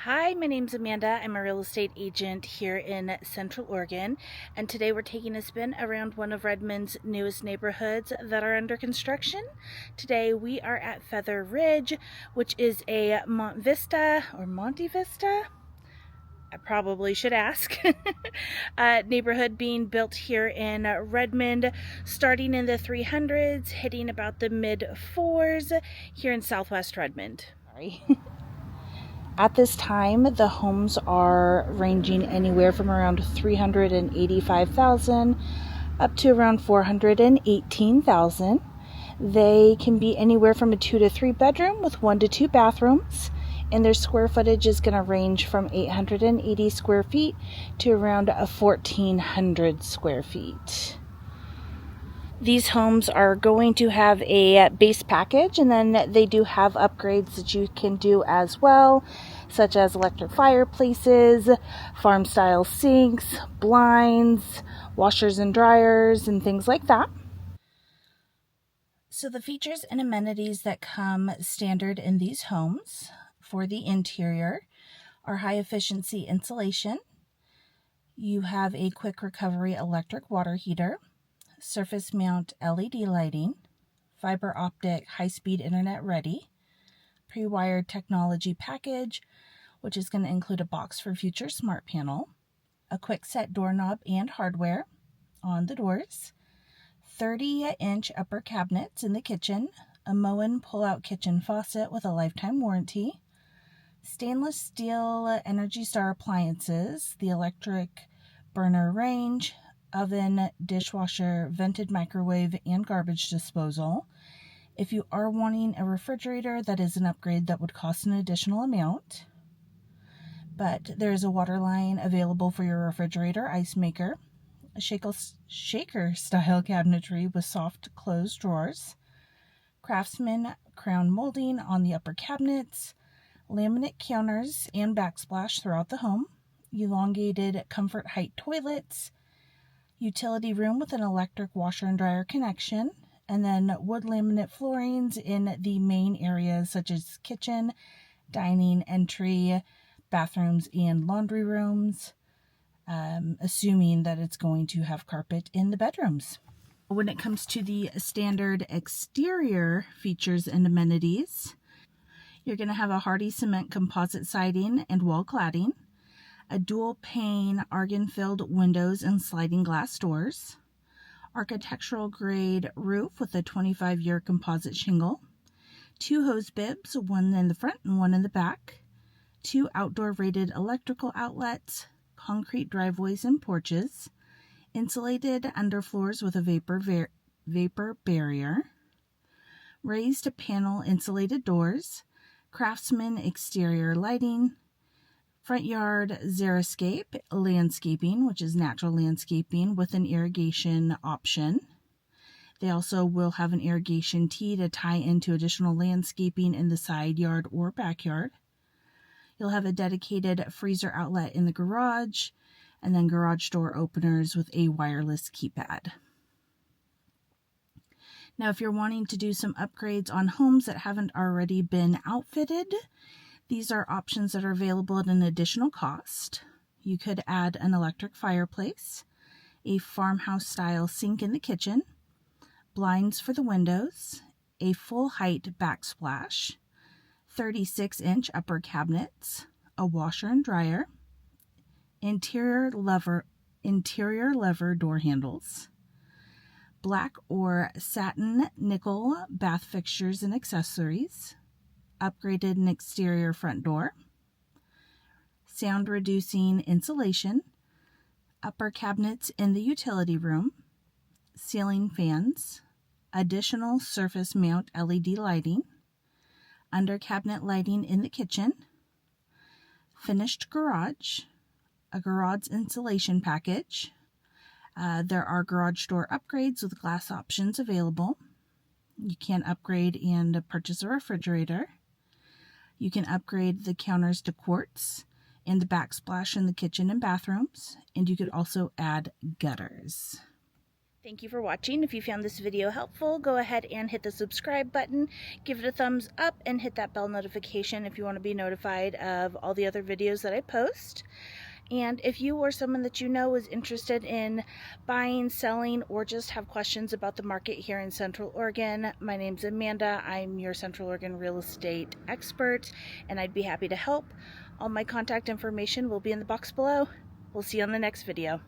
Hi, my name's Amanda. I'm a real estate agent here in Central Oregon, and today we're taking a spin around one of Redmond's newest neighborhoods that are under construction. Today we are at Feather Ridge, which is a Monte Vista? I probably should ask. Neighborhood being built here in Redmond, starting in the 300s, hitting about the mid 4s here in Southwest Redmond. Sorry. At this time, the homes are ranging anywhere from around 385,000 up to around 418,000. They can be anywhere from a 2 to 3 bedroom with 1 to 2 bathrooms, and their square footage is going to range from 880 square feet to around 1,400 square feet. These homes are going to have a base package, and then they do have upgrades that you can do as well, such as electric fireplaces, farm style sinks, blinds, washers and dryers, and things like that. So the features and amenities that come standard in these homes for the interior are high efficiency insulation. You have a quick recovery electric water heater, surface mount LED lighting, fiber optic high-speed internet ready, pre-wired technology package, which is going to include a box for future smart panel, a quick set doorknob and hardware on the doors, 30-inch upper cabinets in the kitchen, a Moen pull-out kitchen faucet with a lifetime warranty, stainless steel Energy Star appliances, the electric burner range, oven, dishwasher, vented microwave, and garbage disposal. If you are wanting a refrigerator, that is an upgrade that would cost an additional amount. But there is a water line available for your refrigerator, ice maker, a shaker style cabinetry with soft closed drawers, Craftsman crown molding on the upper cabinets, laminate counters and backsplash throughout the home, elongated comfort height toilets, utility room with an electric washer and dryer connection, and then wood laminate floorings in the main areas such as kitchen, dining, entry, bathrooms, and laundry rooms, assuming that it's going to have carpet in the bedrooms. When it comes to the standard exterior features and amenities, you're going to have a hardy cement composite siding and wall cladding, a dual pane argon-filled windows and sliding glass doors, architectural grade roof with a 25-year composite shingle, 2 hose bibs, one in the front and one in the back, 2 outdoor rated electrical outlets, concrete driveways and porches, insulated underfloors with a vapor barrier, raised panel insulated doors, Craftsman exterior lighting, front yard xeriscape landscaping, which is natural landscaping with an irrigation option. They also will have an irrigation tee to tie into additional landscaping in the side yard or backyard. You'll have a dedicated freezer outlet in the garage, and then garage door openers with a wireless keypad. Now, if you're wanting to do some upgrades on homes that haven't already been outfitted, these are options that are available at an additional cost. You could add an electric fireplace, a farmhouse-style sink in the kitchen, blinds for the windows, a full-height backsplash, 36-inch upper cabinets, a washer and dryer, interior lever door handles, black or satin nickel bath fixtures and accessories, upgraded and exterior front door, sound reducing insulation, upper cabinets in the utility room, ceiling fans, additional surface mount LED lighting, under cabinet lighting in the kitchen, finished garage, a garage insulation package. There are garage door upgrades with glass options available. You can upgrade and purchase a refrigerator. You can upgrade the counters to quartz and the backsplash in the kitchen and bathrooms, and you could also add gutters. Thank you for watching. If you found this video helpful, go ahead and hit the subscribe button, give it a thumbs up, and hit that bell notification if you want to be notified of all the other videos that I post. And if you or someone that you know is interested in buying, selling, or just have questions about the market here in Central Oregon, my name's Amanda. I'm your Central Oregon real estate expert, and I'd be happy to help. All my contact information will be in the box below. We'll see you on the next video.